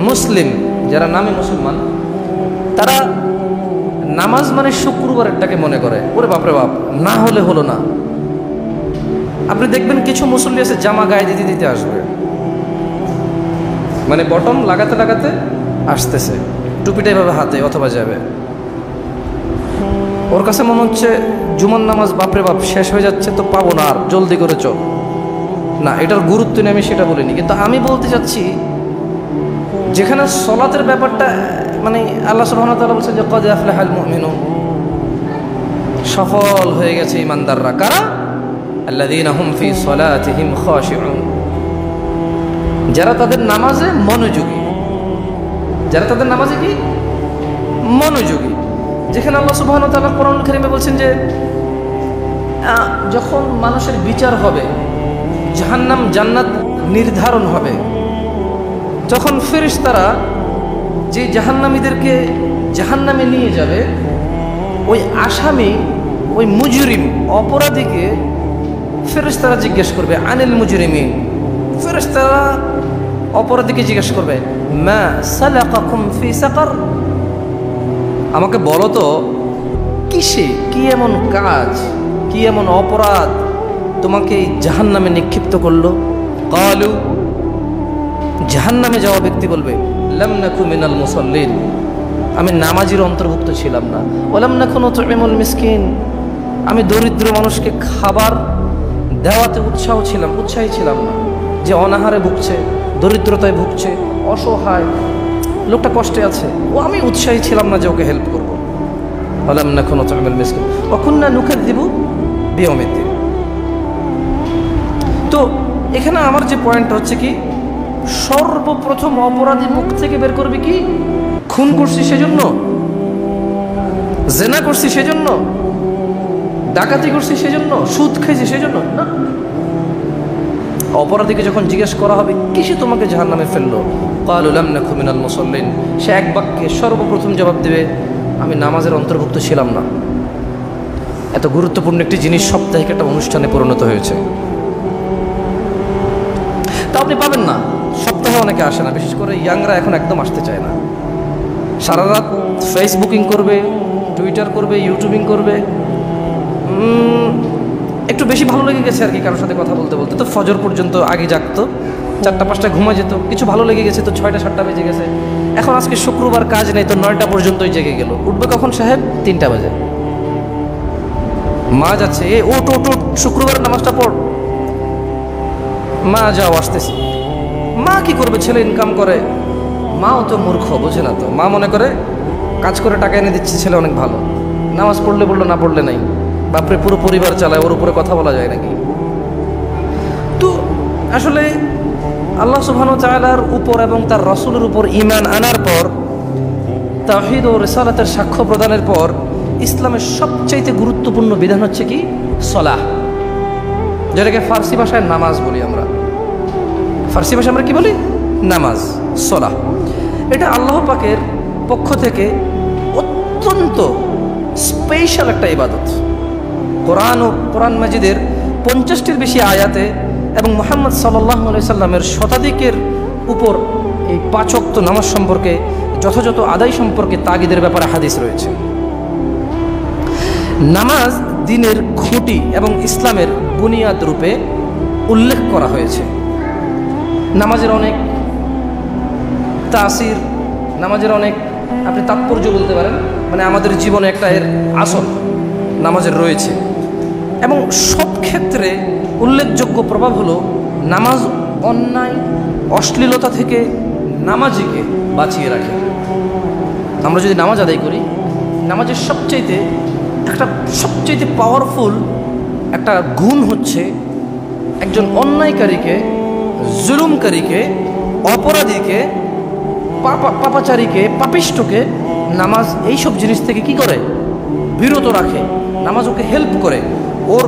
মুসলিম যারা নামে মুসলমান, তারা নামাজ মানে শুক্রবারেরটাকে মনে করে, ওরে বাপরে বাপ, না হলে হলো না। আপনি দেখবেন কিছু মুসল্লি আছে জামা গায়ে দিতে দিতে আসবে, মানে বটম লাগাতে লাগাতে আসতেছে, টুপিটা এভাবে হাতে অথবা যাবে। ওর কাছে মনে হচ্ছে জুমার নামাজ বাপরে বাপ শেষ হয়ে যাচ্ছে, তো পাবো না, আর জলদি করে চল। না, এটার গুরুত্ব নেই, আমি সেটা বলিনি, কিন্তু আমি বলতে চাচ্ছি যেখানে সলাতের ব্যাপারটা, মানে আল্লাহ সুবহানাহু ওয়া তাআলা বলছেন যে ক্বাদ আফলাহাল মুমিনুন, সফল হয়ে গেছে ইমানদাররা। কারা? আল্লাযীনা হুম ফি সলাতিহিম খাশিউন, যারা তাদের নামাজে মনোযোগী, যারা তাদের নামাজে কি মনোযোগী। যেখানে আল্লাহ সুবহানাহু ওয়া তাআলা কোরআন কারীমে বলছেন যে যখন মানুষের বিচার হবে, জাহান্নাম জান্নাত নির্ধারণ হবে, তখন ফেরেশতারা যে জাহান্নামীদেরকে জাহান্নামে নিয়ে যাবে, ওই আসামি, ওই মুজরিম অপরাধীকে ফেরেশতারা জিজ্ঞেস করবে আনিল মুজরিমিন, ফেরেশতারা অপরাধীকে জিজ্ঞেস করবে মা সালাকাকুম ফি সাকার, আমাকে বলো তো কিসে, কি এমন কাজ, কি এমন অপরাধ তোমাকে এই জাহান্নামে নিক্ষিপ্ত করলো? ক্বালু, জাহান্নামে যাওয়া ব্যক্তি বলবে লাম নাকু মিনাল মুসাল্লিন, আমি নামাজির অন্তর্ভুক্ত ছিলাম না। ওয়ালাম নাকু নুতইমুল মিসকিন, আমি দরিদ্র মানুষকে খাবার দেওয়াতে উৎসাহী ছিলাম না। যে অনাহারে ভুগছে, দরিদ্রতায় ভুগছে, অসহায় লোকটা কষ্টে আছে, ও আমি উৎসাহী ছিলাম না যে ওকে হেল্প করব। ওয়ালাম নাকু নুতইমুল মিসকিন ওয়া কুন্না নুকাযযিবু বিয়াউমিদ্দিন। তো এখানে আমার যে পয়েন্টটা হচ্ছে কি, সর্বপ্রথম অপরাধী মুখ থেকে বের করবে কি, খুন করছি সেজন্য, জেনা করছি সেজন্য, ডাকাতি করছি সেজন্য, সুদ খাইছি সেজন্য না। অপরাধীকে যখন জিজ্ঞেস করা হবে কিসে তোমাকে জাহান্নামে ফেললো, ক্বালু লাম নাকু মিনাল মুসাল্লিন, সে এক বাক্যে সর্বপ্রথম জবাব দেবে আমি নামাজের অন্তর্ভুক্ত ছিলাম না। এত গুরুত্বপূর্ণ একটি জিনিস সাপ্তাহিক একটা অনুষ্ঠানে পরিণত হয়েছে। তা আপনি পাবেন না, সপ্তাহে অনেকে আসে না, বিশেষ করে ইয়াংরা এখন একদম আসতে চায় না। সারা রাত ফেসবুকিং করবে, টুইটার করবে, ইউটিউবিং করবে। একটু বেশি ভালো লেগে গেছে আর কি কারোর সাথে কথা বলতে বলতে, তো ফজর পর্যন্ত আগে জাগতো, 4টা-5টায় ঘুমা যেত, কিছু ভালো লেগে গেছে তো 6টা-7টা বেজে গেছে। এখন আজকে শুক্রবার কাজ নেই তো 9টা পর্যন্তই জেগে গেল। উঠবে কখন সাহেব? 3টা বাজে। মা যাচ্ছে, এ ওট ওট ওট, শুক্রবার নামাজটা পড়। মা যাও আসতেছি। মা কি করবে? ছেলে ইনকাম করে, মাও তো মূর্খ, বোঝে না তো। মা মনে করে কাজ করে টাকা এনে দিচ্ছে, ছেলে অনেক ভালো, নামাজ পড়লে পড়লো, না পড়লে নাই। বাপরে, পুরো পরিবার চালায়, ওর উপরে কথা বলা যায় নাকি? তো আসলে আল্লাহ সুবহানাহু ওয়া তাআলার উপর এবং তার রাসূলের উপর ঈমান আনার পর, তাওহীদ ও রিসালাতের সাক্ষ্য প্রদানের পর, ইসলামের সবচাইতে গুরুত্বপূর্ণ বিধান হচ্ছে কি? সালাহ, যেটাকে ফার্সি ভাষায় নামাজ বলি আমরা। ফার্সি ভাষায় আমরা কি বলি? নামাজ, সালাহ। এটা আল্লাহ পাকের পক্ষ থেকে অত্যন্ত স্পেশাল একটা ইবাদত। কোরআন মাজিদের 50টির বেশি আয়াতে এবং মুহাম্মদ সাল্লাল্লাহু আলাইহি সাল্লামের শতাধিকের উপর এই 5 ওয়াক্ত নামাজ সম্পর্কে, যথাযথ আদায় সম্পর্কে তাগিদের ব্যাপারে হাদিস রয়েছে। নামাজ দ্বীনের খুঁটি এবং ইসলামের বুনিয়াদ রূপে উল্লেখ করা হয়েছে। নামাজের অনেক তাসির, নামাজের অনেক আপনি তাৎপর্য বলতে পারেন, মানে আমাদের জীবনে একটা এর আসল নামাজের রয়েছে। এবং সব ক্ষেত্রে উল্লেখযোগ্য প্রভাব হলো নামাজ অন্যায়, অশ্লীলতা থেকে নামাজিকে বাঁচিয়ে রাখে। আমরা যদি নামাজ আদায় করি, নামাজের সবচাইতে পাওয়ারফুল একটা গুণ হচ্ছে একজন অন্যায়কারীকে, জুলুমকারীকে, অপরাধীকে, পাপাচারীকে, পাপিষ্ঠকে নামাজ এইসব জিনিস থেকে কি করে? বিরত রাখে। নামাজ ওকে হেল্প করে, ওর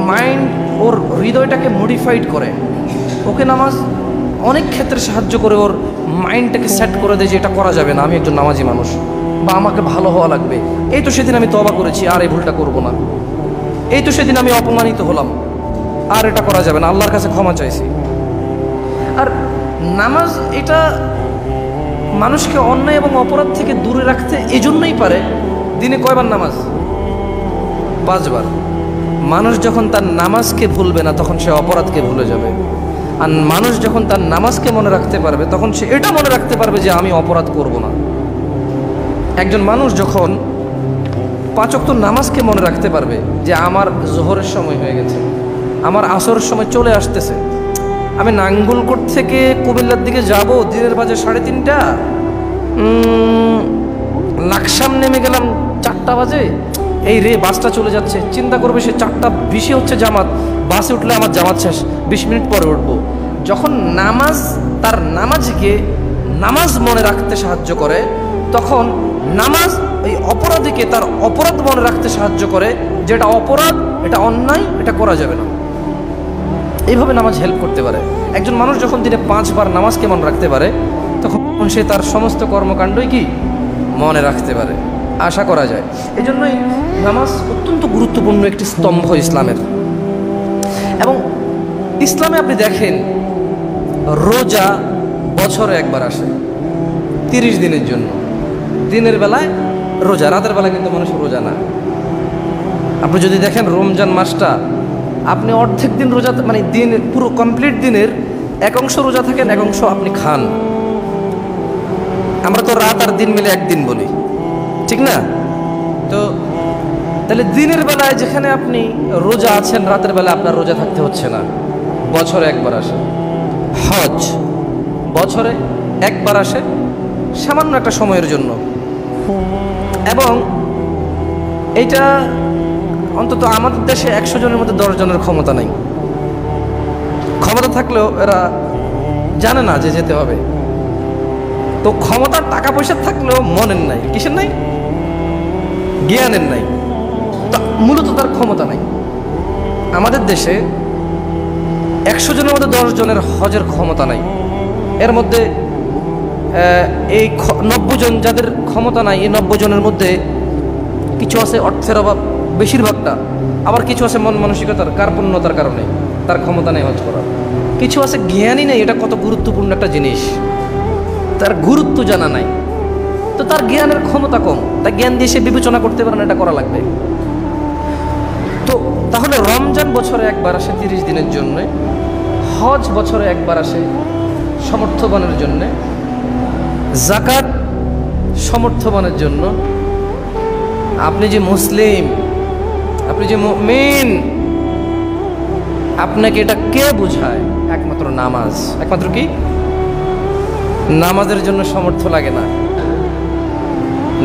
মাইন্ড, ওর হৃদয়টাকে মডিফাইড করে। ওকে নামাজ অনেক ক্ষেত্রে সাহায্য করে, ওর মাইন্ডটাকে সেট করে দেয় যে এটা করা যাবে না, আমি একজন নামাজি মানুষ, বা আমাকে ভালো হওয়া লাগবে। এই তো সেদিন আমি তওবা করেছি, আর এই ভুলটা করব না। এই তো সেদিন আমি অপমানিত হলাম, আর এটা করা যাবে না, আল্লাহর কাছে ক্ষমা চাইছি। আর নামাজ এটা মানুষকে অন্যায় এবং অপরাধ থেকে দূরে রাখতে এজন্যই পারে। দিনে কয়বার নামাজ? 5 বার। মানুষ যখন তার নামাজকে ভুলবে না তখন সে অপরাধকে ভুলে যাবে। আর মানুষ যখন তার নামাজকে মনে রাখতে পারবে তখন সে এটা মনে রাখতে পারবে যে আমি অপরাধ করব না। একজন মানুষ যখন 5 ওয়াক্ত নামাজকে মনে রাখতে পারবে যে আমার জোহরের সময় হয়ে গেছে, আমার আসরের সময় চলে আসতেছে, আমি নাঙ্গলকোট থেকে কুমিল্লার দিকে যাব, দিনের বাজে 3:30, লাকসাম নেমে গেলাম 4টা বাজে, এই রে বাসটা চলে যাচ্ছে, চিন্তা করবে সে 4:20 হচ্ছে জামাত, বাসে উঠলে আমার জামাত শেষ, 20 মিনিট পরে উঠবো। যখন নামাজ তার নামাজকে নামাজ মনে রাখতে সাহায্য করে তখন নামাজ এই অপরাধীকে তার অপরাধ মনে রাখতে সাহায্য করে, যেটা অপরাধ, এটা অন্যায়, এটা করা যাবে না। এইভাবে নামাজ হেল্প করতে পারে। একজন মানুষ যখন দিনে 5 বার নামাজকে মনে রাখতে পারে তখন সে তার সমস্ত কর্মকাণ্ডই কি মনে রাখতে পারে, আশা করা যায়। এই জন্যই নামাজ অত্যন্ত গুরুত্বপূর্ণ একটি স্তম্ভ ইসলামের। এবং ইসলামে আপনি দেখেন রোজা বছরে একবার আসে 30 দিনের জন্য। দিনের বেলায় রোজা, রাতের বেলায় কিন্তু মানুষ রোজা না। আপনি যদি দেখেন রমজান মাসটা, আপনি অর্ধেক দিন রোজা, মানে দিন পুরো কমপ্লিট দিনের এক অংশ রোজা থাকেন, এক অংশ আপনি খান। আমরা তো রাত আর দিন মিলে একদিন বলি, ঠিক না? তো তাহলে দিনের বেলায় যেখানে আপনি রোজা আছেন, রাতের বেলায় আপনার রোজা থাকতে হচ্ছে না। বছরে একবার আসে হজ, বছরে একবার আসে সামান্য একটা সময়ের জন্য। এবং এইটা অন্তত আমাদের দেশে 100 জনের মধ্যে 10 জনের ক্ষমতা নাই। ক্ষমতা থাকলেও এরা জানে না যে যেতে হবে। তো ক্ষমতার টাকা পয়সা থাকলেও মনের নাই। কিসের নাই? জ্ঞানের নাই। তা মূলত তার ক্ষমতা নাই। আমাদের দেশে 100 জনের মধ্যে 10 জনের হজের ক্ষমতা নাই। এর মধ্যে এই 90 জন যাদের ক্ষমতা নাই, এই 90 জনের মধ্যে কিছু আছে অর্থের অভাব, বেশিরভাগটা, আবার কিছু আছে মন মানসিকতার কার্পণ্যতার কারণে তার ক্ষমতা নেই হজ করার। কিছু আছে জ্ঞানই নেই, এটা কত গুরুত্বপূর্ণ একটা জিনিস, তার গুরুত্ব জানা নাই। তো তার জ্ঞানের ক্ষমতা কম, তার জ্ঞান দিয়ে সে বিবেচনা করতে পারে না এটা করা লাগবে। তো তাহলে রমজান বছরে একবার আসে 30 দিনের জন্য, হজ বছরে একবার আসে সমর্থবানের জন্য, যাকাত সমর্থবানের জন্য। আপনি যে মুসলিম, আপনি যে মুমিন, আপনাকে এটা কে বুঝায়? একমাত্র নামাজ। একমাত্র কি? নামাজের জন্য সামর্থ্য লাগে না,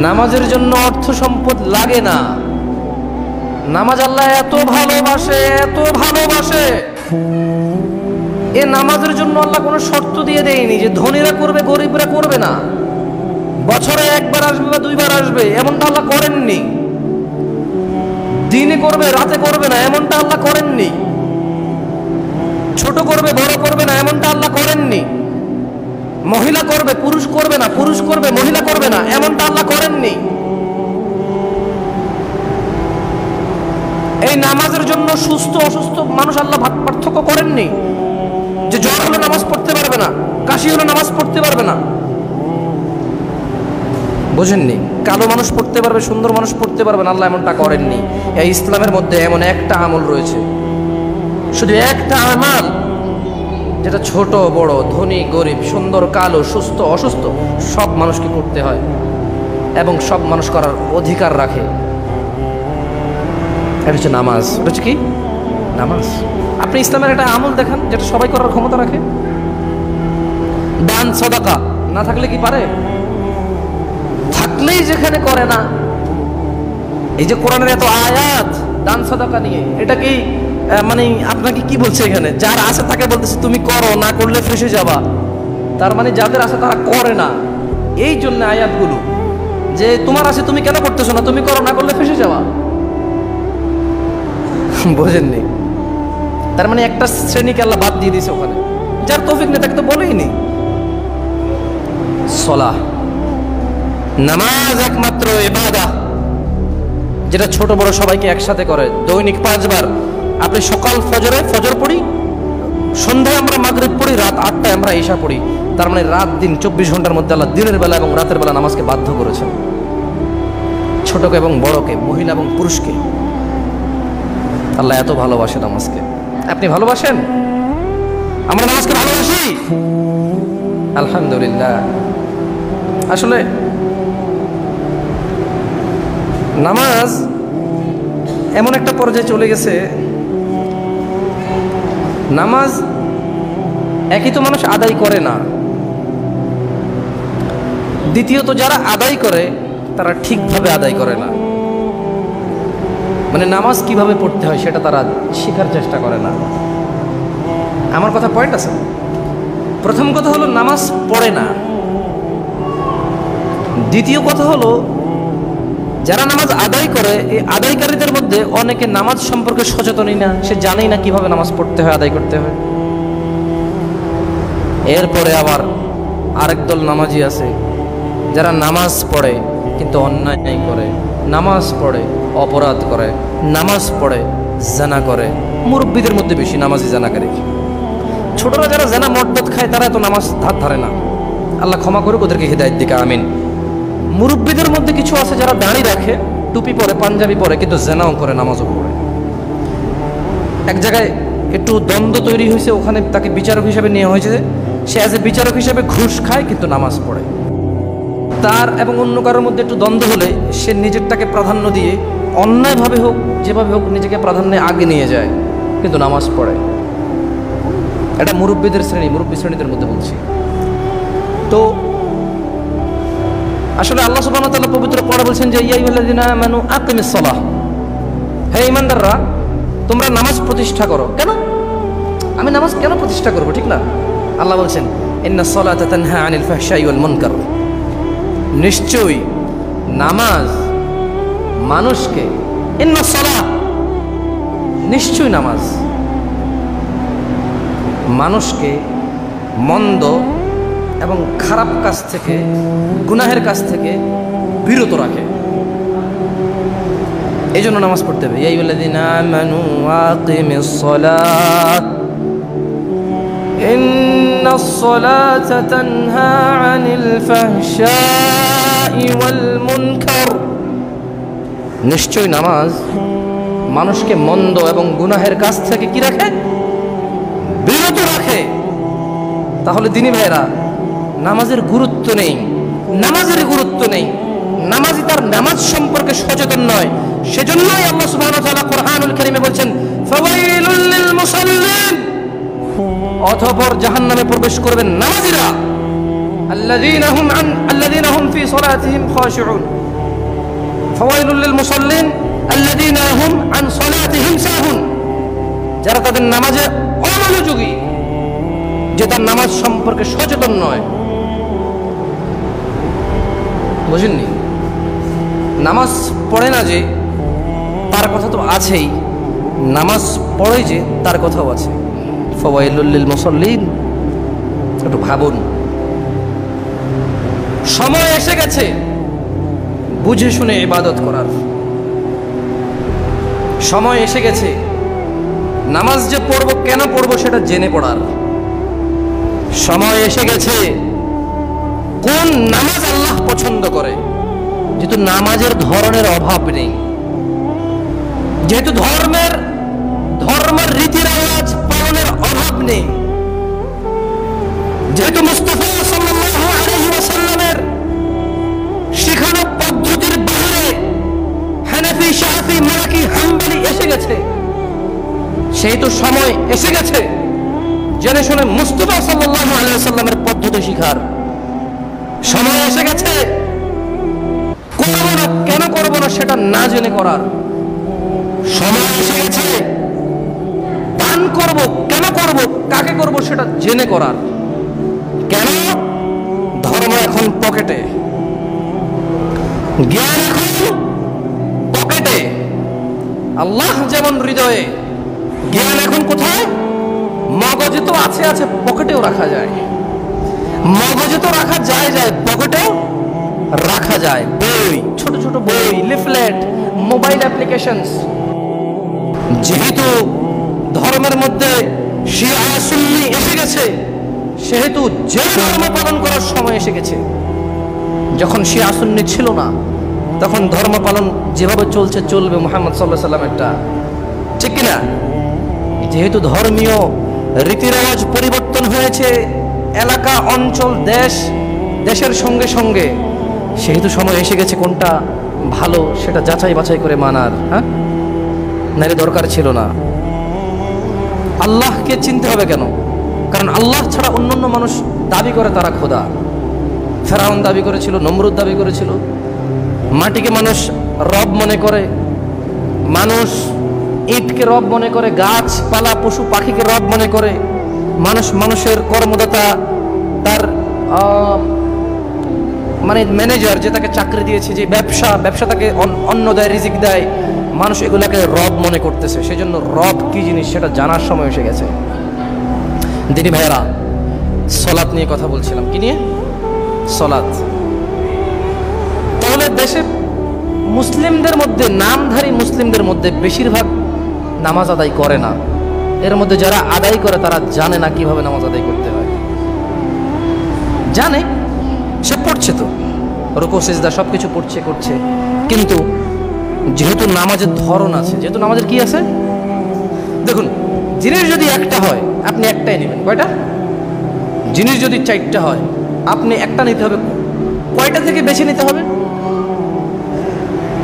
নামাজের জন্য অর্থ সম্পদ লাগে না। নামাজ আল্লাহ এত ভালোবাসে, এত ভালোবাসে, এ নামাজের জন্য আল্লাহ কোনো শর্ত দিয়ে দেয়নি যে ধনীরা করবে গরিবরা করবে না, বছরে একবার আসবে বা 2 বার আসবে, এমনটা আল্লাহ করেননি। দিনে করবে রাতে করবে না, এমনটা আল্লাহ করেননি। ছোট করবে বড় করবে না, এমনটা আল্লাহ করেননি। মহিলা করবে পুরুষ করবে না, পুরুষ করবে মহিলা করবে না, এমনটা আল্লাহ করেননি। এই নামাজের জন্য সুস্থ অসুস্থ মানুষ আল্লাহ পার্থক্য করেননি, যে জ্বর হলে নামাজ পড়তে পারবে না, কাশি হলে নামাজ পড়তে পারবে না। বুঝেননি? কালো মানুষ পড়তে পারবে, সুন্দর মানুষ পড়তে পারবে না, আল্লাহ এমনটা করেননি। এই ইসলামের মধ্যে এমন একটা আমল রয়েছে, শুধু একটা আমল, যেটা ছোট বড়, ধনী গরিব, সুন্দর কালো, সুস্থ অসুস্থ সব মানুষকে করতে হয় এবং সব মানুষ করার অধিকার রাখে। এটা হচ্ছে নামাজ। এটা হচ্ছে কি? নামাজ। আপনি ইসলামের একটা আমল দেখান যেটা সবাই করার ক্ষমতা রাখে। দান সাদাকা না থাকলে কি পারে? থাকলেই যেখানে করে না। এই যে কোরআনের এত আয়াত দান সাদাকা নিয়ে, এটা কি মানে আপনাকে কি বলছে এখানে? যার আছে তাকে বলতেছে তুমি করো, না করলে ফেসে যাবা। তার মানে যাদের আছে তারা করে না। এই জন্য আয়াতগুলো যে তোমার আছে তুমি কেন করতেছো না, তুমি করো, না করলে ফেসে যাবা। বোঝেননি? তার মানে একটা শ্রেণীকে আল্লাহ বাদ দিয়ে দিয়েছে ওখানে। যার তৌফিক নেই তাকে তো বলেই নি। সলাহ, নামাজ একমাত্র ইবাদত যেটা ছোট বড় সবাইকে একসাথে করে। দৈনিক 5 বার। আপনি সকাল ফজরে ফজর পড়ি, সন্ধ্যায় আমরা মাগরিব পড়ি, রাত 8টায় আমরা ইশা পড়ি। তার মানে রাত দিন 24 ঘন্টার মধ্যে আল্লাহ দিনের বেলা এবং রাতের বেলা নামাজকে বাধ্য করেছেন, ছোটকে এবং বড়কে, মহিলা এবং পুরুষকে। আল্লাহ এত ভালোবাসে নামাজকে। আপনি ভালোবাসেন? আমরা নামাজকে ভালোবাসি আলহামদুলিল্লাহ। আসলে নামাজ এমন একটা পর্যায়ে চলে গেছে, নামাজ একই তো মানুষ আদায় করে না, দ্বিতীয়ত যারা আদায় করে তারা ঠিকভাবে আদায় করে না। মানে নামাজ কিভাবে পড়তে হয় সেটা তারা শেখার চেষ্টা করে না। আমার কথা পয়েন্ট আছে। প্রথম কথা হলো নামাজ পড়ে না। দ্বিতীয় কথা হলো যারা নামাজ আদায় করে, এই আদায়কারীদের মধ্যে অনেকে নামাজ সম্পর্কে সচেতনই না, সে জানেই না কিভাবে নামাজ পড়তে হয়, আদায় করতে হয়। এরপরে আবার আরেক দল নামাজি আছে যারা নামাজ পড়ে কিন্তু অন্যায় করে, নামাজ পড়ে অপরাধ করে, নামাজ পড়ে জানা করে। মুরব্বীদের মধ্যে বেশি নামাজি জানাকারী। ছোটরা যারা জানা মর্দত খায় তারা তো নামাজ ধার ধারে না। আল্লাহ ক্ষমা করুক ওদেরকে, হিদায়াত দিকে আমিন। মুরব্বীদের মধ্যে কিছু আছে যারা দাড়ি রাখে, টুপি পরে, পাঞ্জাবি পরে, কিন্তু জেনাও করে, নামাজও পড়ে। এক জায়গায় একটু দ্বন্দ্ব তৈরি হয়েছে, ওখানে তাকে বিচারক হিসেবে নেওয়া হয়েছে। সে অ্যাজ এ বিচারক হিসেবে ঘুষ খায় কিন্তু নামাজ পড়ে। তার এবং অন্য কারোর মধ্যে একটু দ্বন্দ্ব হলে সে নিজেরটাকে প্রাধান্য দিয়ে অন্যায়ভাবে হোক যেভাবে হোক নিজেকে প্রাধান্যে আগে নিয়ে যায়, কিন্তু নামাজ পড়ে। এটা মুরব্বীদের শ্রেণী, মুরব্বী শ্রেণীদের মধ্যে বলছি। তো আসলে আল্লাহ সুবহানাহু ওয়া তাআলা পবিত্র কোরআনে বলছেন যে ইয়া আইয়ুহাল্লাযিনা আমানু আকিমিস সালাহ, হে ঈমানদাররা তোমরা নামাজ প্রতিষ্ঠা করো। কেন? আমি নামাজ কেন প্রতিষ্ঠা করব? ঠিক না? আল্লাহ বলছেন ইন্নাস সালাতা তানহা আনিল ফাহশাই ওয়াল মুনকার, নিশ্চয়ই নামাজ মানুষকে, ইন্নাস সালাহ, নিশ্চয়ই নামাজ মানুষকে মন্দ এবং খারাপ কাজ থেকে, গুনাহের কাজ থেকে বিরত রাখে। এই জন্য নামাজ পড়তে হবে। ইয়া আইয়ুহাল্লাযীনা আমানু আকিমিস সালাত ইন্নাস সালাতা তানহা আনিল ফাহশাই ওয়াল মুনকার, নিশ্চয়ই নামাজ মানুষকে মন্দ এবং গুনাহের কাজ থেকে কি রাখে? বিরত রাখে। তাহলে দিনী ভাইরা, নামাজের গুরুত্ব নেই, নামাজের গুরুত্ব নেই, নামাজি তার নামাজ সম্পর্কে সচেতন নয়। সেজন্যই আল্লাহ সুবহানাহু ওয়া তাআলা কোরআনুল কারীমে বলছেন ফাওয়াইলুল লিল মুসাল্লিন, অতঃপর জাহান্নামে প্রবেশ করবেন নামাজীরা, আল্লাযীনা হুম ফি সালাতিহিম খাশিউন। ফাওয়াইলুল লিল মুসাল্লিন আল্লাযীনা হুম আন সালাতিহিম সাহুন, যারা তাদের নামাজে অমনোযোগী, যে তার নামাজ সম্পর্কে সচেতন নয়। বুঝেননি? নামাজ পড়ে না যে তার কথা তো আছেই, নামাজ পড়ে যে তার কথাও আছে। ফাওয়াইলুল লিল মুসাল্লিন, একটু ভাবুন। সময় এসে গেছে বুঝে শুনে ইবাদত করার। সময় এসে গেছে নামাজ যে পড়বো, কেন পড়বো সেটা জেনে পড়ার। সময় এসে গেছে কোন নামাজ আল্লাহ পছন্দ করে। যেহেতু নামাজের ধরনের অভাব নেই, যেহেতু ধর্মের রীতি রেওয়াজ পালনের অভাব নেই, যেহেতু মুস্তাফা সাল্লাল্লাহু আলাইহি ওয়াসাল্লামের শিখানো পদ্ধতির বাইরে হানাফি, শাফি, মালিকি, হাম্বলি এসে গেছে, সেহেতু সময় এসে গেছে জেনে শুনে মুস্তাফা সাল্লাল্লাহু আলাইহি ওয়াসাল্লামের পদ্ধতি শিখার। সময় এসে গেছে করব না, কেন করব না সেটা না জেনে করার। সময় এসে গেছে দান করব, কেন করব, কাকে করব সেটা জেনে করার। কেন? ধর্ম এখন পকেটে, জ্ঞান এখন পকেটে। আল্লাহ যেমন হৃদয়ে, জ্ঞান এখন কোথায়? মগজে তো আছে, পকেটেও রাখা যায়। মগজে তো রাখা যায়, পকেটেও রাখা যায়। বই, ছোট ছোট বই, লিফলেট, মোবাইল অ্যাপ্লিকেশনস। যেহেতু ধর্মের মধ্যে শিয়া সুন্নি এসে গেছে, সেহেতু যে ধর্ম পালন করার সময় এসে গেছে। যখন শিয়া সুন্নি ছিল না, তখন ধর্ম পালন যেভাবে চলছে চলবে মুহাম্মদ সাল্লাল্লাহু আলাইহি ওয়াসাল্লামেরটা, ঠিক কিনা? যেহেতু ধর্মীয় রীতিরেওয়াজ পরিবর্তন হয়েছে, এলাকা, অঞ্চল, দেশের সঙ্গে সঙ্গে, সেহেতু সময় এসে গেছে কোনটা ভালো সেটা যাচাই বাছাই করে মানার। হ্যাঁ, নাইলে দরকার ছিল না। আল্লাহকে চিনতে হবে কেন? কারণ আল্লাহ ছাড়া অন্যান্য মানুষ দাবি করে তারা খোদা। ফেরাউন দাবি করেছিল, নমরুদ দাবি করেছিল। মাটিকে মানুষ রব মনে করে, মানুষ ইটকে রব মনে করে, গাছপালা পশু পাখিকে রব মনে করে। মানুষের কর্মদাতা, তার মানে ম্যানেজার যে তাকে চাকরি দিয়েছে, যে ব্যবসা তাকে অন্ন দেয়, রিজিক দেয়, মানুষ এগুলাকে রব মনে করতেছে। সেজন্য রব কি জিনিস সেটা জানার সময় এসে গেছে। দিদি ভাইয়েরা, সলাত নিয়ে কথা বলছিলাম। কি নিয়ে? সলাত। তাহলে দেশে মুসলিমদের মধ্যে, নামধারী মুসলিমদের মধ্যে বেশিরভাগ নামাজ আদায় করে না। এর মধ্যে যারা আদায় করে তারা জানে না কিভাবে নামাজ আদায় করতে হয়। জানে, সে পড়ছে, তো রুকু সিজদা সব কিছু পড়ছে, করছে, কিন্তু যেহেতু নামাজের ধরন আছে, যেহেতু নামাজের কি আছে, দেখুন, জিনিস যদি একটা হয় আপনি একটাই নেবেন। কয়টা? জিনিস যদি 4টা হয় আপনি একটা নিতে হবে। কয়টা থেকে বেছে নিতে হবে?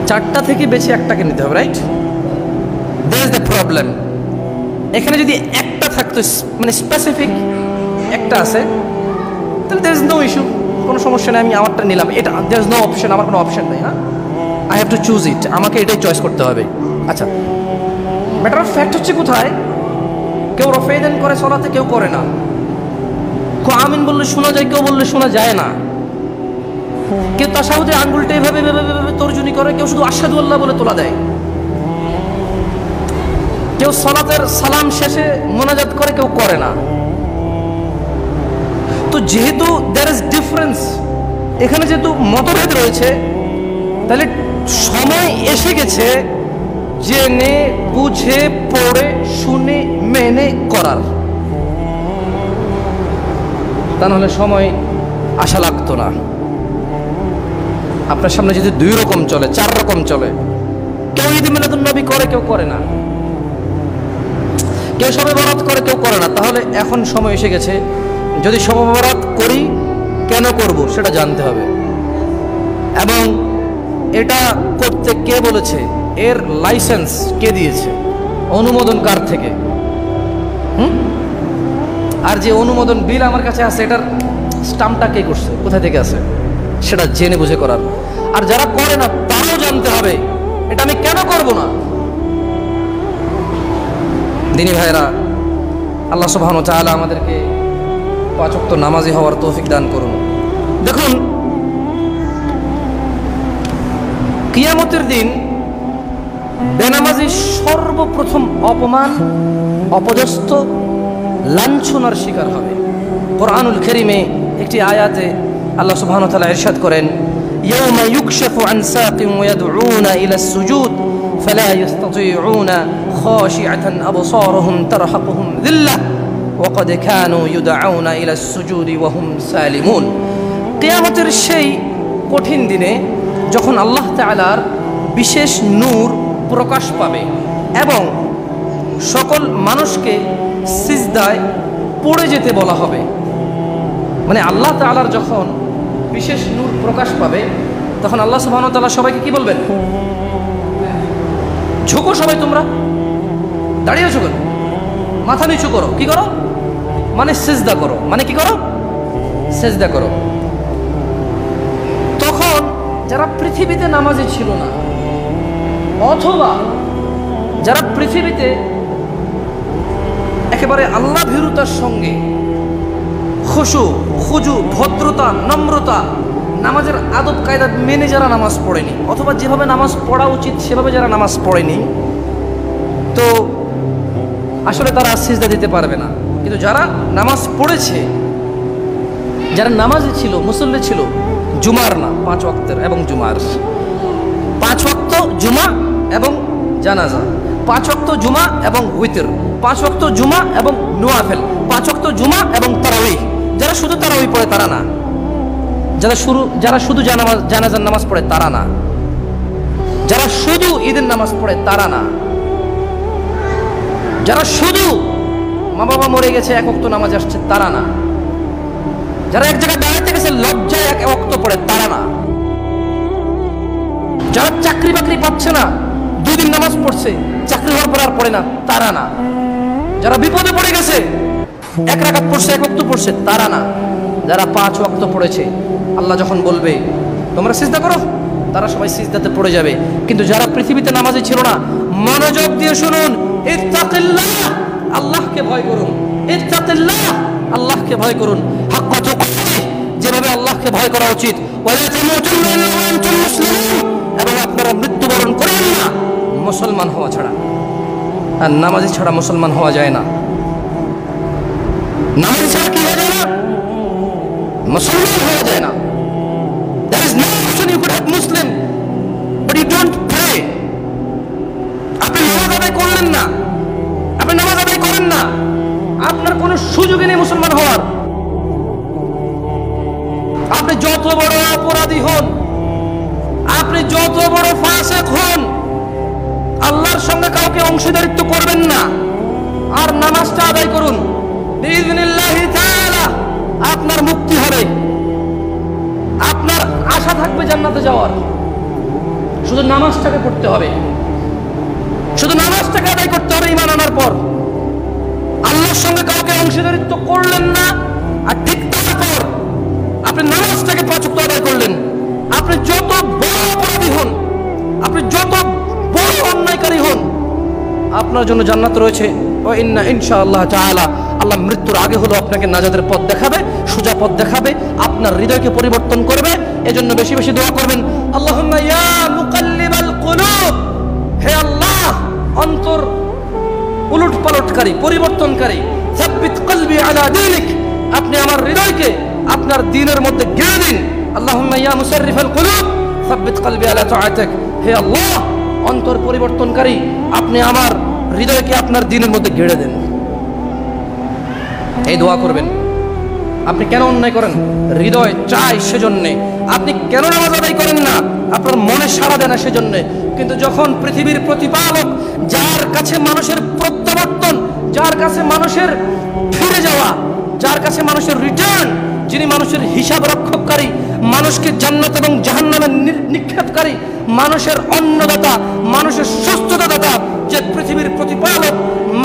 4টা থেকে বেছে একটাকে নিতে হবে, right? That is the problem. এখানে যদি একটা থাকতো, মানে স্পেসিফিক একটা আছে, তাহলে দ্যার ইজ নো ইস্যু, কোনো সমস্যা নেই, আমি আমারটা নিলাম। এটা দ্যার ইজ নো অপশন, আমার কোনো অপশন নেই। হ্যাঁ, আই হ্যাভ টু চুজ ইট, আমাকে এটাই চয়েস করতে হবে। আচ্ছা, ম্যাটার অফ ফ্যাক্ট হচ্ছে কোথায়, কেউ রফেদান করে সলাতে, কেউ করে না। কেউ আমিন বললে শোনা যায়, কেউ বললে শোনা যায় না। কেউ তাশাহুদে আঙ্গুলটা এভাবে তর্জনী করে, কেউ শুধু আশহাদু আল্লাহ বলে তোলা দেয়। কেউ সলাতের সালাম শেষে মোনাজাত করে, কেউ করে না। তো যেহেতু দ্যার ইজ ডিফারেন্স, এখানে যেহেতু মতভেদ রয়েছে, তাহলে সময় এসে গেছে জেনে বুঝে পড়ে শুনে মেনে করার। তা নাহলে সময় আশা লাগতো না। আপনার সামনে যদি 2 রকম চলে, 4 রকম চলে, কেউ ঈদ মিলাদুন নবী করে, কেউ করে না, কেউ শবে বরাত করে, কেউ করে না, তাহলে এখন সময় এসে গেছে, যদি শবে বরাত করি কেন করব সেটা জানতে হবে, এবং এটা করতে কে বলেছে, এর লাইসেন্স কে দিয়েছে, অনুমোদন কার থেকে। আর যে অনুমোদন বিল আমার কাছে আছে, এটার স্টাম্পটা কে করছে, কোথা থেকে আছে, সেটা জেনে বুঝে করার। আর যারা করে না তারও জানতে হবে এটা আমি কেন করব না। দিনী ভাইরা, আল্লাহ সুবহানাহু ওয়া তাআলা আমাদেরকে 5 ওয়াক্ত নামাজি হওয়ার তৌফিক দান করুন। দেখুন, কিয়ামতের দিন বেনামাজি সর্বপ্রথম অপমান, অপদস্থ, লাঞ্ছনার শিকার হবে। কোরআনুল কারীমে একটি আয়াতে আল্লাহ সুবহানাহু ওয়া তাআলা ইরশাদ করেন, ইয়াওমা ইউকশাফু আন সাকিন ওয়া ইয়াদউনা ইলা সুজুদ ফালা ইস্তাতিউনা খাশিআতান আবসারুহুম তারহাকুহুম যিল্লাহ ওয়া ক্বাদ কানু ইউদআউনা ইলা সুজুদি ওয়া হুম সালিমুন। কিয়ামতের সেই কঠিন দিনে যখন আল্লাহ তাআলার বিশেষ নূর প্রকাশ পাবে এবং সকল মানুষকে সিজদায় পড়ে যেতে বলা হবে, মানে আল্লাহ তাআলার যখন বিশেষ নূর প্রকাশ পাবে তখন আল্লাহ সুবহানাহু ওয়া তাআলা সবাইকে কি বলবেন? ঝুঁকো সবাই, তোমরা দাঁড়িয়ে আছো কেন, মাথা নিচু করো। কি করো? মানে সিজদা করো। মানে কি করো? সিজদা করো। তখন যারা পৃথিবীতে নামাজি ছিল না, অথবা যারা পৃথিবীতে একেবারে আল্লাহ ভীরুতার সঙ্গে খুশু, খুজু, ভদ্রতা, নম্রতা, নামাজের আদব কায়দা মেনে যারা নামাজ পড়েনি, অথবা যেভাবে নামাজ পড়া উচিত সেভাবে যারা নামাজ পড়েনি, তো আসলে তারা সিজদা দিতে পারবে না। কিন্তু যারা নামাজ পড়েছে, যারা নামাজে ছিল, মুসল্লি ছিল, জুমার না 5 ওয়াক্তের এবং জুমার, 5 ওয়াক্ত জুমা এবং জানাজা, 5 ওয়াক্ত জুমা এবং উইতর, 5 ওয়াক্ত জুমা এবং নওয়াফিল, 5 ওয়াক্ত জুমা এবং তারাবিহ, যারা শুধু তারাবি পড়ে তারা না, যারা শুধু জানাজার নামাজ পড়ে তারা না, যারা শুধু ঈদের নামাজ পড়ে তারা না, যারা শুধু মা বাবা মরে গেছে এক ওয়াক্ত নামাজ আসছে তারা না, যারা এক জায়গায় দাঁড়াতে গেছে লজ্জায় এক ওয়াক্ত পড়ে তারা না, যারা চাকরি বাকরি পাচ্ছে না 2 দিন নামাজ পড়ছে চাকরি হওয়ার পর আর পড়ে না তারা না, যারা বিপদে পড়ে গেছে 1 রাকাত পড়ছে 1 ওয়াক্ত পড়ছে তারা না, যারা 5 ওয়াক্ত পড়েছে আল্লাহ যখন বলবে তোমরা সিজদা করো তারা সবাই সিজদাতে পড়ে যাবে। কিন্তু যারা পৃথিবীতে নামাজি ছিল না, মনোযোগ দিয়ে শুনুন, ইত্তাকিল্লাহ, আল্লাহকে ভয় করুন, ইত্তাকিল্লাহ, আল্লাহকে ভয় করুন, হাক্কা তুকাতিহি, যেভাবে আল্লাহকে ভয় করা উচিত, ওয়ালা তামুতুন্না ইল্লা ওয়া আনতুম মুসলিমুন, এবং আপনারা মৃত্যুবরণ করেন না মুসলমান হওয়া ছাড়া। আর নামাজি ছাড়া মুসলমান হওয়া যায় না, নামাজি ছাড়া কি হয়ে যায় না? মুসলমান হওয়া যায় না। There is no option you could have Muslim, but you don't pray. আপনি নামাজ আদায় করলেন না, আপনি নামাজ আদায় করেন না, আপনার কোনো সুযোগই নেই মুসলমান হওয়ার। আপনি যত বড় অপরাধী হন, আপনি যত বড় ফাসিক হন, আল্লাহর সঙ্গে কাউকে অংশীদারিত্ব করবেন না, আর নামাজটা আদায় করুন, বিইজনিল্লাহি তাআলা আপনার মুক্তি হবে, আপনার আশা থাকবে জান্নাতে যাওয়ার। শুধু নামাজটাকে পড়তে হবে, শুধু নামাজটাকে আদায় করতে হবে ঈমান আনার পর। আল্লাহর সঙ্গে কাউকে অংশীদারিত্ব করলেন না, আর ঠিক তারপর আপনি নামাজটাকে 5 ওয়াক্ত আদায় করলেন। আপনি যত বড় অপরাধী হন, আপনি যত বড় অন্যায়কারী হন, আপনার জন্য জান্নাত রয়েছে। ওয়া ইন্না ইনশাআল্লাহ তাআলা, আল্লাহ মৃত্যুর আগে হলো আপনাকে নাজাতের পথ দেখাবে, সোজা পথ দেখাবে, আপনার হৃদয়কে পরিবর্তন করবে। এজন্য বেশি বেশি দোয়া করবেন, আল্লাহুম্মা ইয়া মুকাল্লিবাল কুলুব, হে আল্লাহ অন্তর উলট পালটকারী, পরিবর্তনকারী, সাব্বিত কলবি আলা দীনিক, আপনি আমার হৃদয়কে আপনার দ্বীনের মধ্যে গেড়ে দিন। আল্লাহুম্মা ইয়া মুসাররিফাল কুলুব সাব্বিত কলবি আলা তাআতিক, হে আল্লাহ অন্তর পরিবর্তনকারী, আপনি আমার হৃদয়কে আপনার দ্বীনের মধ্যে গেড়ে দেন। এই দোয়া করবেন। আপনি কেন অন্যায় করেন? হৃদয় চায় সেজন্যে। আপনি কেন নামাজ আদায় করেন না? আপনার মনে সাড়া দেয় না সেজন্যে। কিন্তু যখন পৃথিবীর প্রতিপালক, যার কাছে মানুষের প্রত্যাবর্তন, যার কাছে মানুষের ফিরে যাওয়া, যার কাছে মানুষের রিটার্ন, যিনি মানুষের হিসাব রক্ষককারী, মানুষকে জান্নাত এবং জাহান্নামে নিক্ষেপকারী, মানুষের অন্নদাতা, মানুষের সুস্থতাদাতা, যে পৃথিবীর প্রতিপালক,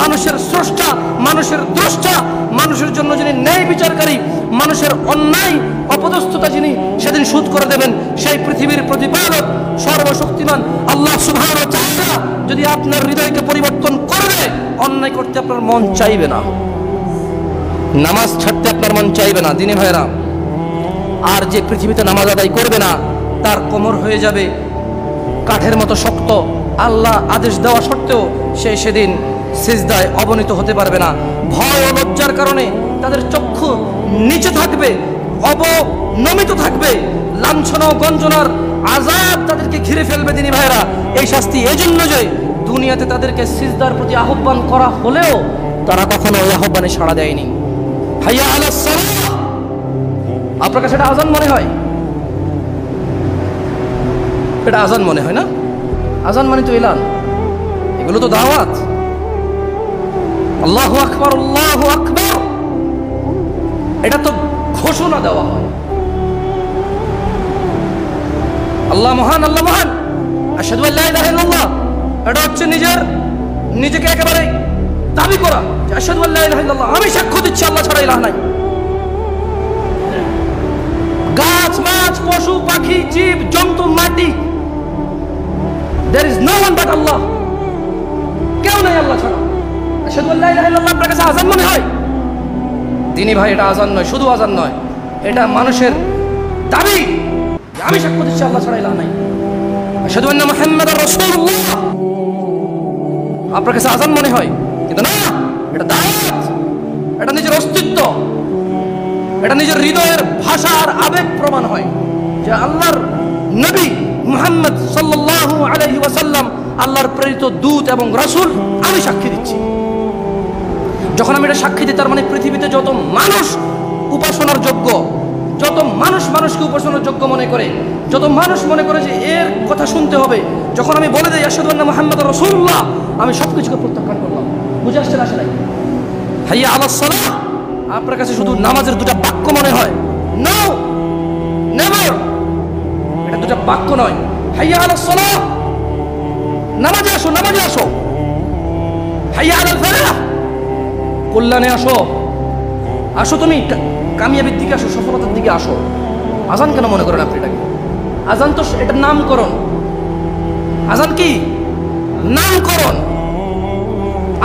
মানুষের স্রষ্টা, মানুষের দ্রষ্টা, মানুষের জন্য যিনি ন্যায় বিচারকারী, মানুষের অন্যায় অপদস্থতা যিনি সেদিন শোধ করে দেবেন, সেই পৃথিবীর প্রতিপালক সর্বশক্তিমান আল্লাহ সুবহানাহু ওয়া তাআলা যদি আপনার হৃদয়কে পরিবর্তন করবে, অন্যায় করতে আপনার মন চাইবে না, নামাজ ছাড়তে আপনার মন চাইবে না। দিনী ভাইরা, আর যে পৃথিবীতে নামাজ আদায় করবে না, তার কোমর হয়ে যাবে কাঠের মতো শক্ত। আল্লাহ আদেশ দেওয়া সত্ত্বেও সে সেদিন সিজদায় অবনীত হতে পারবে না। ভয় ও লজ্জার কারণে তাদের চক্ষু নিচে থাকবে, অবনমিত থাকবে, লাঞ্ছনা ও গঞ্জনার আযাব তাদেরকে ঘিরে ফেলবে। দিনী ভাইরা, এই শাস্তি এজন্য যে দুনিয়াতে তাদেরকে সিজদার প্রতি আহ্বান করা হলেও তারা কখনো ওই আহ্বানে সাড়া দেয়নি। হাইয়া আলাস সালাহ, আপনার কাছে এটা আজান মনে হয়? এটা আজান মনে হয় না? আজান মানে তো এলান, এগুলো তো দাওয়াত। আল্লাহু আকবার, আল্লাহু আকবার, এটা তো ঘোষণা দেওয়া হয়। আল্লাহ মহান, আল্লাহ মহান, আশহাদু আল্লা ইলাহা ইল্লাল্লাহ, এটা হচ্ছে নিজেকে একেবারে দাবি করা, আশহাদু আল্লা ইলাহা ইল্লাল্লাহ, আমি সাক্ষ্য দিচ্ছি আল্লাহ ছাড়া ইলাহ নাই। গাছ, মাছ, পশু, পাখি, জীব জন্তু, মাটি, there is no one but Allah, কেউ নাই আল্লাহ ছাড়া। আশহাদু আল্লা ইলাহা ইল্লাল্লাহ আপনার কাছে আযান মনে হয়? দিনী ভাই, এটা আযান নয়, শুধু আযান নয়, এটা মানুষের দাবি, আমি সাক্ষ্য দিচ্ছি আল্লাহ ছাড়া ইলাহ নাই। আশহাদু আন্না মুহাম্মাদার রাসূলুল্লাহ আপনার কাছে আযান মনে হয়, কিন্তু না, এটা দাওয়াত, এটা নিজের অস্তিত্ব, এটা নিজের হৃদয়ের ভাষা আর আবেগ প্রমাণ হয় যে আল্লাহর নবী মুহাম্মদ সাল্লাল্লাহু আলাইহি ওয়াসাল্লাম আল্লাহর প্রেরিত দূত এবং রাসূল, আমি সাক্ষী দিচ্ছি। যখন আমি এটা সাক্ষী দিই, তার মানে পৃথিবীতে যত মানুষ উপাসনার যোগ্য, যত মানুষ মানুষকে উপাসনার যোগ্য মনে করে, যত মানুষ মনে করে যে এর কথা শুনতে হবে, যখন আমি বলে দিই আশহাদু আন্না মুহাম্মাদুর রাসূলুল্লাহ, আমি সব কিছুকে প্রত্যাখ্যান করলাম। বুঝে আসছে না? আসে নাই? হাইয়া আলাস সালাহ আপনার কাছে শুধু নামাজের দুটা বাক্য মনে হয়? No, never. এটা দুটা বাক্য নয়। হাইয়া আলাস সালাহ, নামাজে আসো, নামাজে আসো। হাইয়া আলাল ফালাহ, কল্যাণে আসো, আসো, তুমি কামিয়াবির দিকে আসো, সফলতার দিকে আসো। আজান কেন মনে করেন আপনি এটাকে? আজান তো এটা নামকরণ। আজান কি? নামকরণ,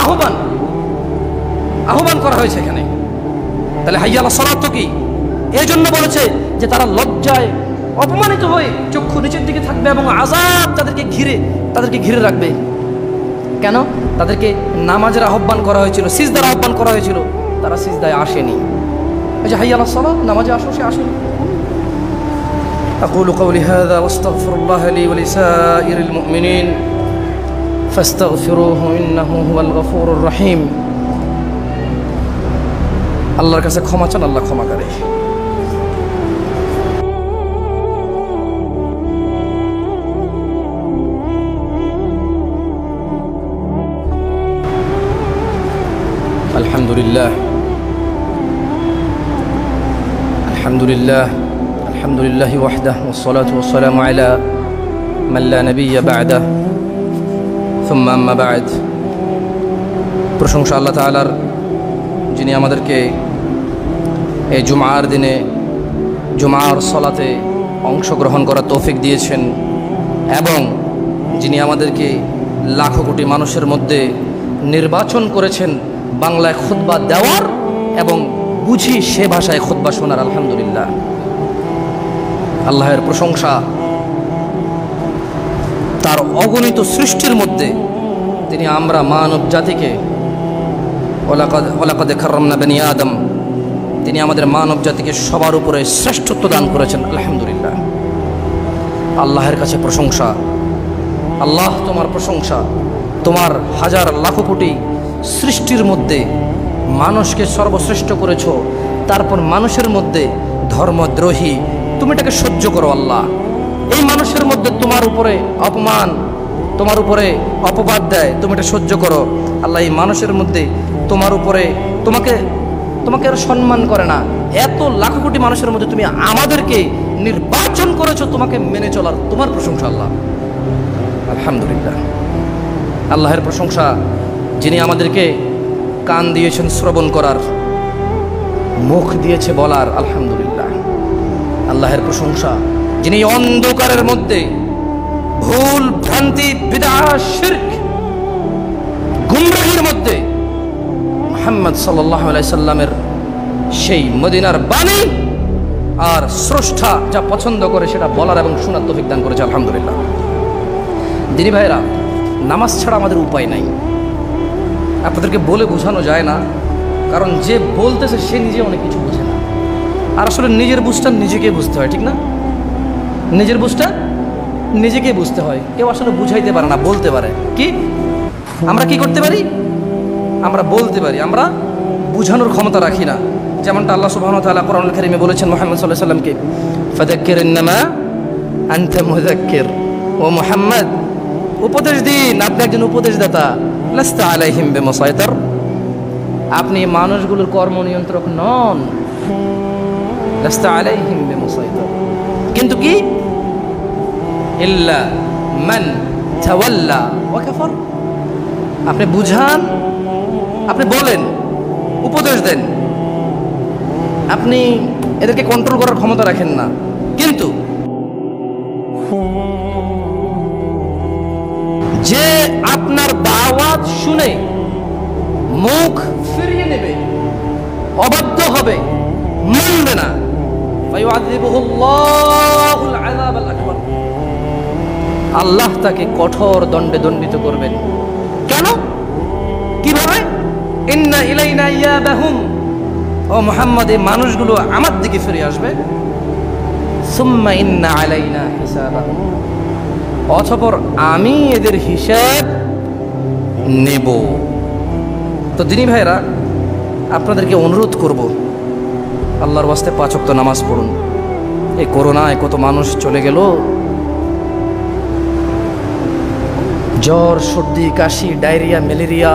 আহ্বান, আহ্বান করা হয়েছে এখানে। তাহলে হাইয়া আলাস সালাত তো কি? এই জন্য বলেছে যে তারা লজ্জায় অপমানিত হয়ে চক্ষু নিচের দিকে থাকবে এবং আযাব তাদেরকে ঘিরে রাখবে। কেন? তাদেরকে নামাজের আহ্বান করা হয়েছিল, সিজদার আহ্বান করা হয়েছিল, তারা সিজদায় আসেনি। এই যে হাইয়া আলাস সালাত, নামাজে আসো, সে আসেনি। أقول قولي هذا واستغفر الله لي ولسائر المؤمنين فاستغفروه إنه هو الغفور الرحيم। আল্লাহর কাছে ক্ষমা চান, আল্লাহ ক্ষমা করে। আলহামদুলিল্লাহ, আলহামদুলিল্লাহ, আলহামদুলিল্লাহ ওয়াহদাহু ওয়াসসালাতু ওয়াসসালামু আলা মান লা নাবিয়্যা বা'দাহু সুম্মা আম্মা বা'দ। প্রশংসা আল্লাহ তাআলার, যিনি আমাদেরকে এই জুমার দিনে জুমার সলাতে অংশগ্রহণ করার তৌফিক দিয়েছেন এবং যিনি আমাদেরকে লাখো কোটি মানুষের মধ্যে নির্বাচন করেছেন বাংলায় খুতবা দেওয়ার এবং বুঝি সে ভাষায় খুতবা শোনার। আলহামদুলিল্লাহ, আল্লাহের প্রশংসা। তার অগণিত সৃষ্টির মধ্যে তিনি আমরা মানব জাতিকে ওয়ালাকাদ কাররামনা বনি আদম, তিনি আমাদের মানব জাতিকে সবার উপরে শ্রেষ্ঠত্ব দান করেছেন। আলহামদুলিল্লাহ, আল্লাহের কাছে প্রশংসা। আল্লাহ, তোমার প্রশংসা। তোমার হাজার লাখো কোটি সৃষ্টির মধ্যে মানুষকে সর্বশ্রেষ্ঠ করেছ, তারপর মানুষের মধ্যে ধর্মদ্রোহী তুমি এটাকে সহ্য করো। আল্লাহ, এই মানুষের মধ্যে তোমার উপরে অপমান, তোমার উপরে অপবাদ দেয়, তুমি এটা সহ্য করো। আল্লাহ, এই মানুষের মধ্যে তোমার উপরে তোমাকে আর সম্মান করে না, এত লাখো কোটি মানুষের মধ্যে তুমি আমাদেরকে নির্বাচন করেছো তোমাকে মেনে চলার, তোমার প্রশংসা আল্লাহ। আলহামদুলিল্লাহ, আল্লাহের প্রশংসা, যিনি আমাদেরকে কান দিয়েছেন শ্রবণ করার, মুখ দিয়েছে বলার। আলহামদুলিল্লাহ, আল্লাহের প্রশংসা, যিনি অন্ধকারের মধ্যে ভুল ভ্রান্তি বিদআত শিরক গুমরাহির মধ্যে মুহাম্মদ সাল্লাল্লাহু আলাইহি সাল্লামের সেই মদিনার বাণী আর স্রষ্টা যা পছন্দ করে সেটা বলার এবং শোনার তৌফিক দান করেছে। আলহামদুলিল্লাহ, দিনী ভাইরা, নামাজ ছাড়া আমাদের উপায় নাই। আপনাদেরকে বলে বোঝানো যায় না, কারণ যে বলতেছে সে নিজে অনেক কিছু বোঝে না। আর আসলে নিজের বুঝটা নিজেকে বুঝতে হয়, ঠিক না? নিজের বুঝটা নিজেকে বুঝতে হয়। কেউ আসলে বুঝাইতে পারে না, বলতে পারে। কি আমরা কি করতে পারি? আমরা বলতে পারি, আমরা বুঝানোর ক্ষমতা রাখি না। যেমনটা আল্লাহ সুবহানাহু ওয়া তাআলা কোরআনুল কারীমে বলেছেন মুহাম্মদ সাল্লাল্লাহু আলাইহি সাল্লামকে, ফাযাক্কির ইন্নামা আনতা মুযাক্কির, ও মুহাম্মদ উপদেশ দিন, আপনি একজন উপদেশদাতা। লাস্তা আলাইহিম বিমুসাইতির, আপনি মানুষগুলোর কর্ম নিয়ন্ত্রক নন। লাস্তা আলাইহিম বিমুসাইতির, কিন্তু কি ইল্লা মান তাওয়াল্লা ওয়া কাফার, আপনি বুঝান, আপনি বলেন, উপদেশ দেন, আপনি এদেরকে কন্ট্রোল করার ক্ষমতা রাখেন না। কিন্তু যে আপনার দাওয়াত শুনে মুখ ফিরিয়ে নেবে, অবাধ্য হবে, মানবে না, ফায়ুআযিবুহুল্লাহুল আযাবাল আকবার, আল্লাহ তাকে কঠোর দণ্ডে দণ্ডিত করবেন। কেন? কিভাবে? ইন্না ইলাইনা ইয়াবাহুম, ও মুহাম্মদ, এই মানুষগুলো আমার দিকে ফিরে আসবে। সুম্মা ইন্না আলাইনা হিসাবাহুম, অতঃপর আমি এদের হিসাব নেব। তো দিনী ভাইরা, আপনাদেরকে অনুরোধ করব, আল্লাহর ওয়াস্তে 5 ওয়াক্ত নামাজ পড়ুন। এই করোনায় কত মানুষ চলে গেল, জ্বর, সর্দি, কাশি, ডায়রিয়া, ম্যালেরিয়া,